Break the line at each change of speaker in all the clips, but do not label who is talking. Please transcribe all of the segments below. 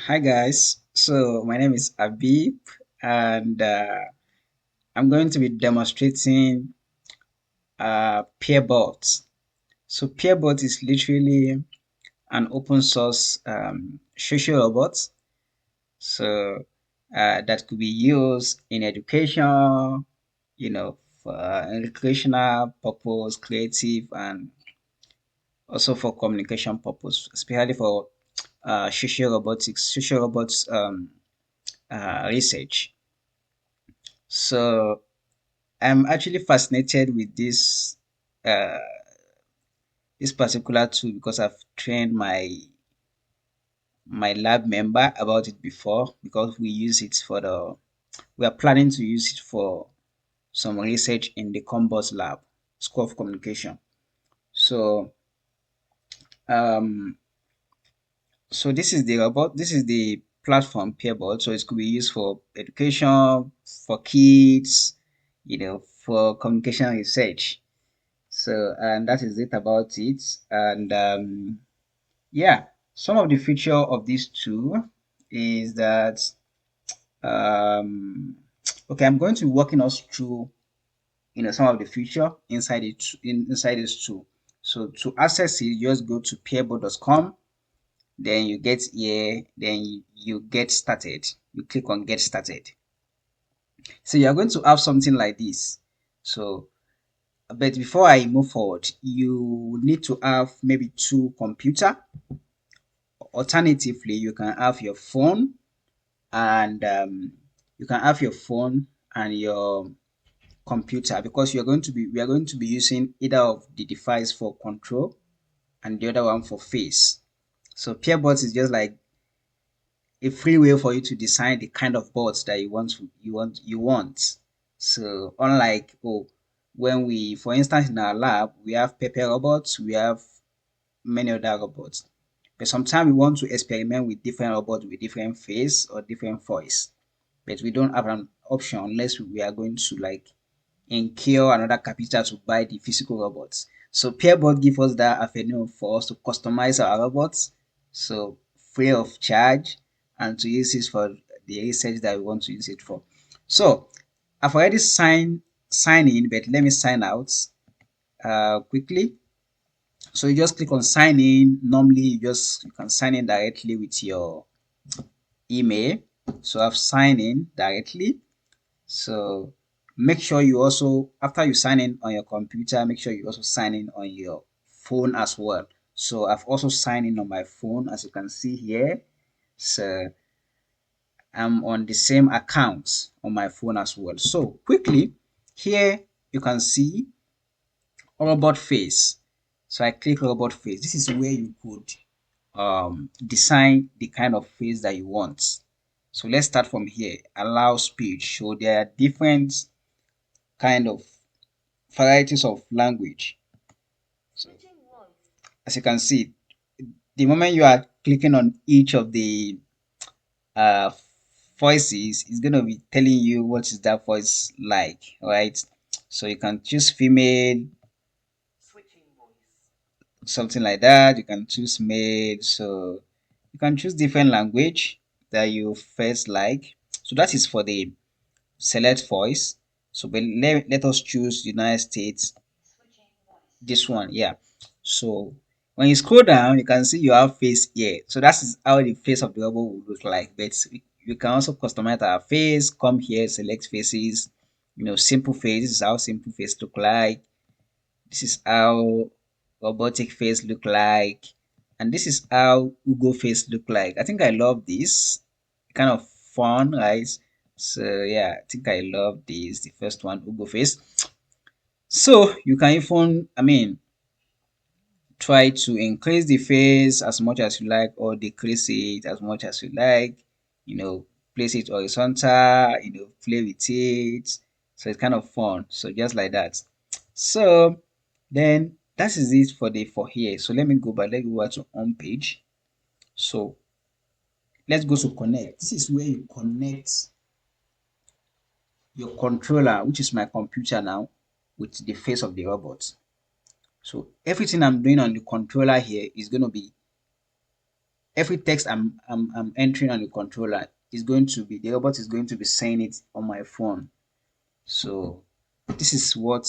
Hi guys, so my name is Abib and I'm going to be demonstrating Peerboots. So Peerbot is literally an open source social robot. So that could be used in education, for recreational purpose, creative, and also for communication purpose, especially for social robots research. So I'm actually fascinated with uh, this particular tool because I've trained my lab member about it before because we are planning to use it for some research in the Combos lab, School of Communication. So um this is the platform Peerboard. So it could be used for education, for kids, for communication research. So, and that is it about it. And yeah, some of the feature of this tool is that um, okay, I'm going to be walking us through some of the feature inside this tool. So to access it, you just go to peerboard.com, then you get here, then you get started. You click on get started. So you're going to have something like this. So but before I move forward, you need to have maybe two computer. Alternatively, you can have your phone and you can have your phone and your computer because we are going to be using either of the device for control and the other one for face. So peerbots is just like a free way for you to design the kind of bots that you want. So unlike when we for instance in our lab we have paper robots, we have many other robots. But sometimes we want to experiment with different robots with different face or different voice. But we don't have an option unless we are going to like incur another capital to buy the physical robots. So Peerbot gives us that avenue for us to customize our robots, so free of charge, and to use it for the research that we want to use it for. So I've already signed in, but let me sign out quickly. So you just click on sign in. Normally, you can sign in directly with your email. So I've signed in directly. So make sure you also after you sign in on your computer, make sure you also sign in on your phone as well. So I've also signed in on my phone as you can see here. So I'm on the same account on my phone as well. So quickly here you can see robot face. So I click robot face. This is where you could design the kind of face that you want. So let's start from here. Allow speech. So there are different kind of varieties of language. So as you can see, the moment you are clicking on each of the uh, voices, it's going to be telling you what is that voice like, right? So you can choose female, something like that. You can choose male. So you can choose different language that you first like. So that is for the select voice. So but let us choose United States. This one, yeah. So when you scroll down, you can see you have face here. So that is how the face of the robot will look like. But you can also customize our face. Come here, select faces. Simple face. This is how simple face look like. This is how robotic face look like, and this is how Ugo face look like. I think I love this. Kind of fun, right? So yeah, I think I love this. The first one, Ugo face. So you can even, try to increase the face as much as you like or decrease it as much as you like. You know, place it horizontal, play with it. So it's kind of fun. So just like that. So then that is it for here. So let me go back. Let's go back to home page. So let's go to connect. This is where you connect your controller, which is my computer now, with the face of the robot. So everything I'm doing on the controller here is going to be every text I'm entering on the controller is going to be the robot is going to be saying it on my phone. So this is what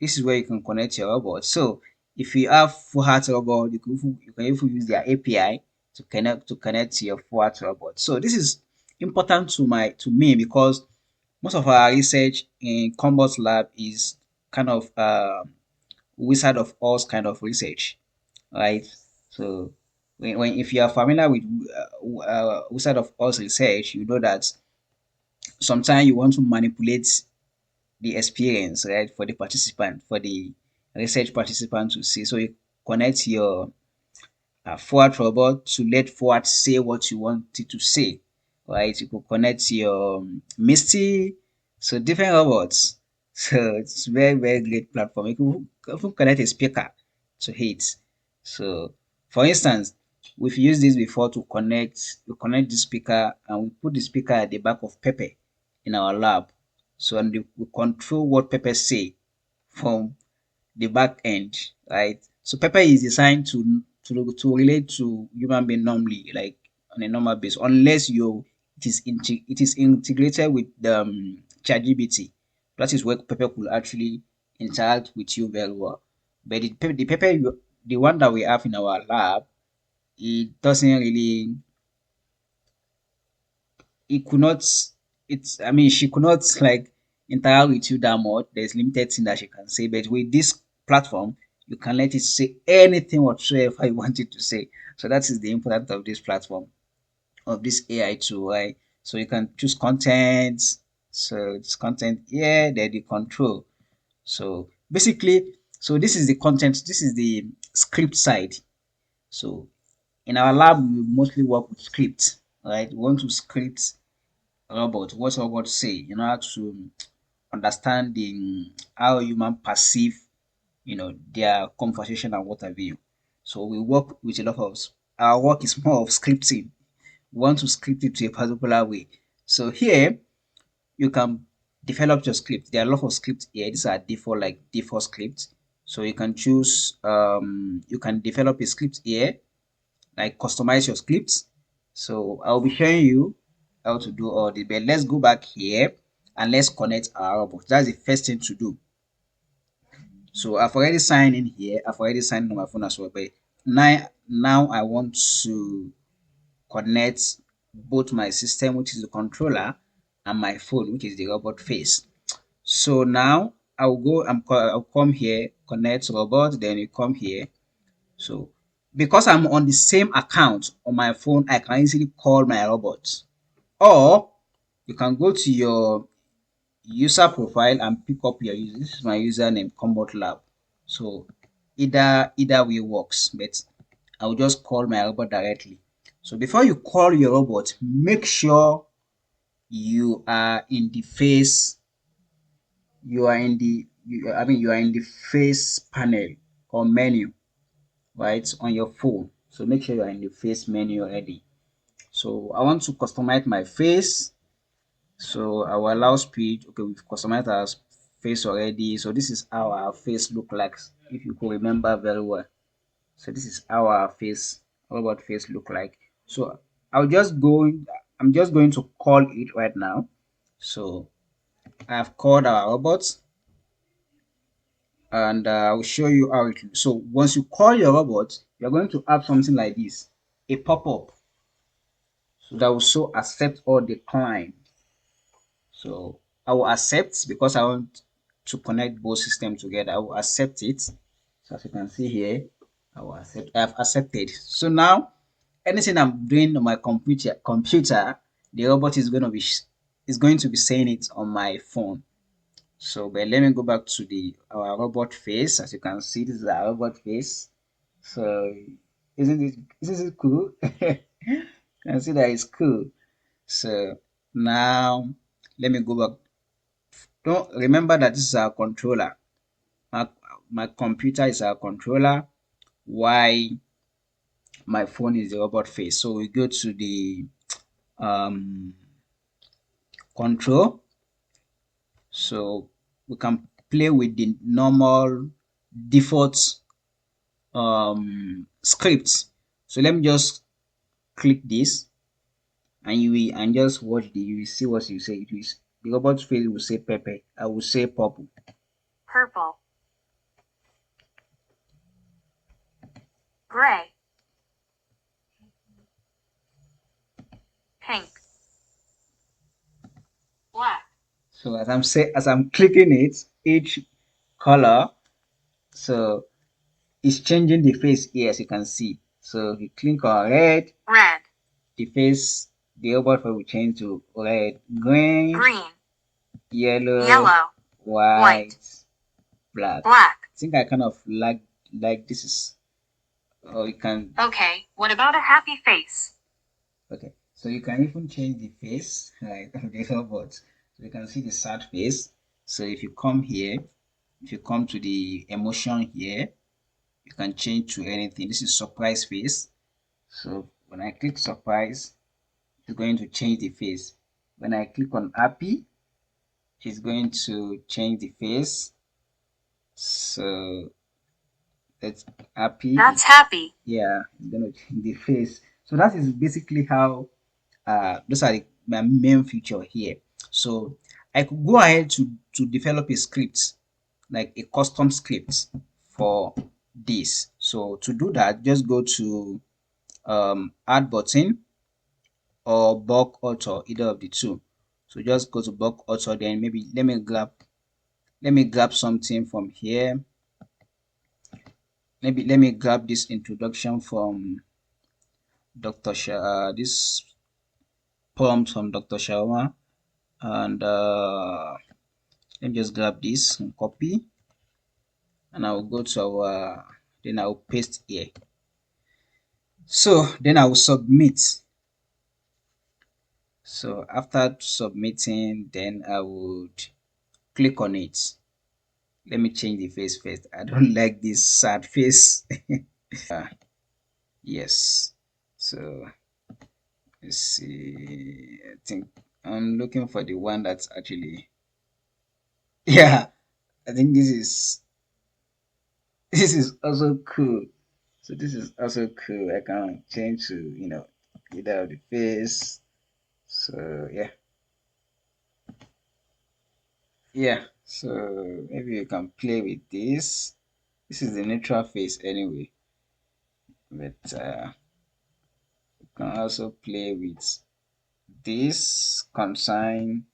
this is where you can connect your robot. So if you have full heart robot, you can even use their API to connect to your full heart robot. So this is important to me because most of our research in Combat Lab is kind of wizard of Oz kind of research, right? So when if you are familiar with wizard of Oz research, you know that sometimes you want to manipulate the experience, right, for the participant, for the research participant to see. So you connect your forward robot to let forward say what you want it to say, right? You could connect your Misty, so different robots. So it's very great platform. You can even connect a speaker to it. So for instance, we've used this before to connect. We connect the speaker and we put the speaker at the back of Pepe in our lab. So and we control what Pepe say from the back end, right? So Pepper is designed to relate to human being normally, like on a normal basis, unless it is integrated with the ChatGPT. That is where Pepper could actually interact with you very well. But the Pepper the one that we have in our lab, it doesn't really it could not it's I mean she could not like interact with you that much. There's limited thing that she can say, but with this platform you can let it say anything whatsoever you want it to say. So that is the importance of this platform, of this AI tool, right? So you can choose content. So it's content here, then the control. So basically, so this is the content, this is the script side. So in our lab we mostly work with script, right? We want to script robot, what robots say, how to understand how human perceive, their conversation and what have you. So we work with a lot of our work is more of scripting. We want to script it to a particular way. So here you can develop your script. There are a lot of scripts here. These are default scripts. So you can choose you can develop a script here, like customize your scripts. So I'll be showing you how to do all this. But let's go back here and let's connect our robot. That's the first thing to do. So I've already signed in here. I've already signed in on my phone as well. But now I want to connect both my system, which is the controller, and my phone, which is the robot face. So now I'll come here, connect robot, then you come here. So because I'm on the same account on my phone, I can easily call my robot. Or you can go to your user profile and pick up your user. This is my username, Combat Lab. So either way works, but I'll just call my robot directly. So before you call your robot, make sure you are in the face you are in the you are in the face panel or menu, right, on your phone. So make sure you are in the face menu already. So I want to customize my face. So I will allow speed. Okay, we've customized our face already. So this is how our face look like. If you could remember very well. So this is how our face, robot face look like. So I'll just go. I'm just going to call it right now. So I've called our robot, and I'll show you how it looks. So once you call your robot, you're going to have something like this, a pop-up. So that will show accept or decline. So I will accept because I want to connect both systems together. I will accept it. So as you can see here, I will accept. I have accepted. So now anything I'm doing on my computer, the robot is going to be saying it on my phone. So but let me go back to the our robot face. As you can see, this is our robot face. So isn't it cool? You can see that it's cool. So now let me go back. Don't remember that this is our controller. My, my computer is our controller. Why my phone is the robot face. So we go to the um, control. So we can play with the normal default script. So let me just click this, and just watch you will see what you say. It is the robot face will say pepper. I will say purple.
Purple. Gray. Pink. Black.
So as I'm clicking it, each color, so it's changing the face here as you can see. So if you click on red,
Red.
the face, the robot face will change to red, green,
Green.
yellow,
Yellow.
white, black.
Black.
I think I kind of like this is, or you can.
Okay, what about a happy face?
Okay, so you can even change the face, right, of the robot. So you can see the sad face. So if you come here, if you come to the emotion here, you can change to anything. This is surprise face. So when I click surprise, it's going to change the face. When I click on happy, it's going to change the face. So that's happy.
That's happy.
Yeah, it's going to change the face. So that is basically how those are my main feature here. So I could go ahead to develop a script, like a custom script for this. So to do that, just go to add button or bulk author, either of the two. So just go to bulk author, then maybe let me grab something from here. Maybe let me grab this introduction from Dr. This prompt from Dr. Sharma, and let me just grab this and copy, and I will go to our, then I will paste here. So then I will submit. So after submitting, then I would click on it. Let me change the face first. I don't like this sad face. Yes. So let's see. I think I'm looking for the one that's actually, yeah. I think this is also cool. So this is also cool. I can change to, either of the face. So yeah. Yeah. So maybe you can play with this. This is the neutral face anyway. But you can also play with this consign,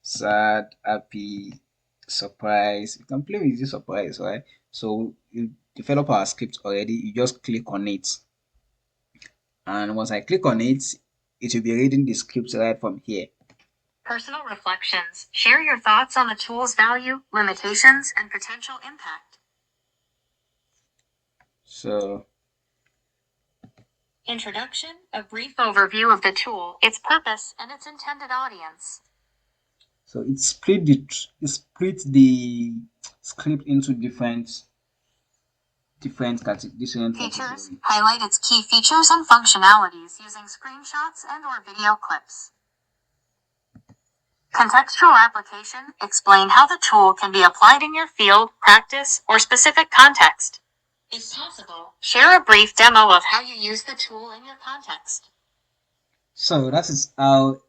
sad, happy, surprise. You can play with this surprise, right? So you develop our script already. You just click on it, and once I click on it, it will be reading the script right from here.
Personal reflections. Share your thoughts on the tool's value, limitations, and potential impact.
So
Introduction. A brief overview of the tool, its purpose, and its intended audience.
so it split the script into different
Features. Highlight its key features and functionalities using screenshots and/or video clips. Contextual application. Explain how the tool can be applied in your field, practice, or specific context. If possible, share a brief demo of how you use the tool in your context.
So that is how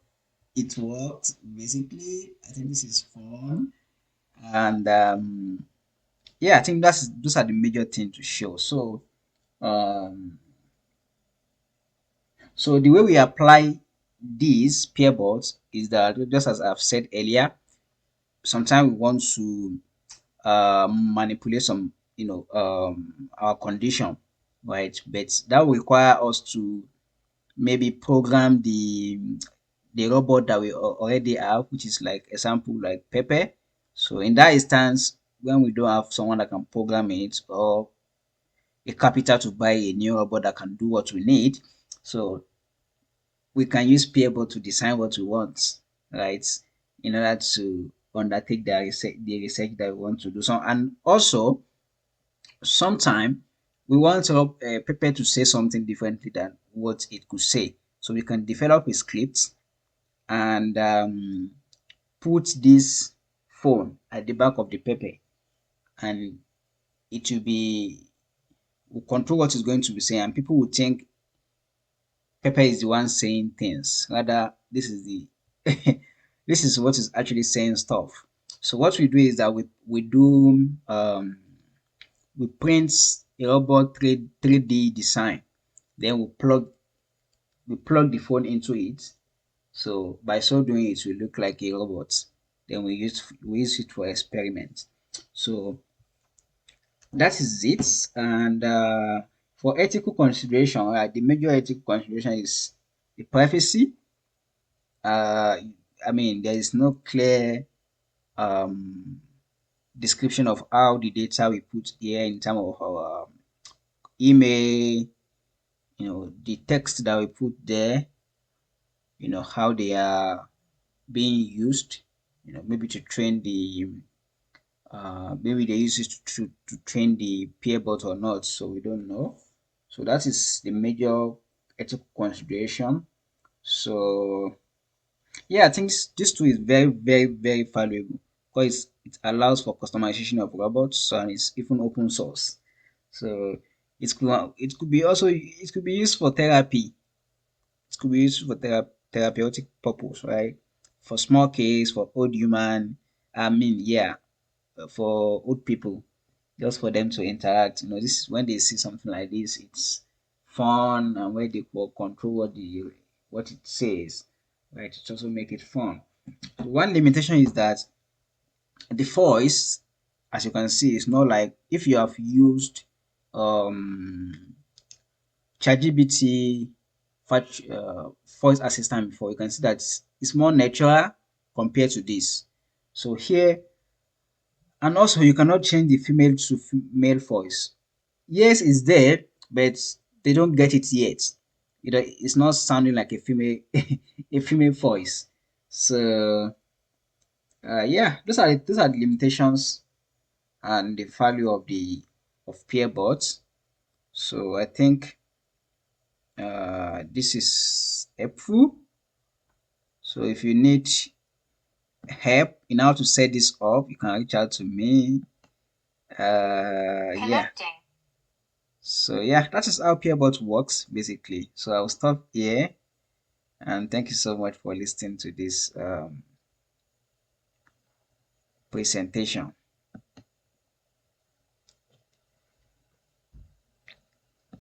it works basically. I think this is fun, and yeah, I think those are the major things to show. So um so the way we apply these pair boards is that, just as I've said earlier, sometimes we want to manipulate some, our condition, right? But that will require us to maybe program the robot that we already have, which is like example like Pepe. So in that instance, when we don't have someone that can program it, or a capital to buy a new robot that can do what we need, so we can use Peerboots to design what we want, right? In order to undertake the research that we want to do. So, and also sometime we want Pepe to say something differently than what it could say. So we can develop a script and put this phone at the back of the Pepe, and it will control what it's going to be saying, and people will think Pepper is the one saying things. Rather, this is the this is what is actually saying stuff. So what we do is that we print a robot 3D design. Then we plug the phone into it. So by so doing it will look like a robot. Then we use it for experiments. So that is it. And for ethical consideration, the major ethical consideration is the privacy. Uh, I mean, there is no clear um, description of how the data we put here in terms of our email, the text that we put there, how they are being used, maybe to train maybe they use it to train the peer bot or not, so we don't know. So that is the major ethical consideration. So yeah, I think this tool is very, very, very valuable because it allows for customization of robots and it's even open source. So it could be used for therapy. It could be used for therapeutic purpose, right? For small case, for old human, I mean, yeah, for old people, just for them to interact. This is when they see something like this, it's fun, and where they will control what it says, right? It also make it fun. One limitation is that the voice, as you can see, is not like if you have used um ChatGPT voice assistant before, you can see that it's more natural compared to this. So here, and also you cannot change the female to male voice. Yes, it's there, but they don't get it yet. It's not sounding like a female a female voice. So yeah, those are the limitations and the value of peer bots. So I think this is helpful. So if you need help in how to set this up, you can reach out to me. Yeah.
Connecting.
So yeah, that is how Peerbot works basically. So I'll stop here and thank you so much for listening to this presentation.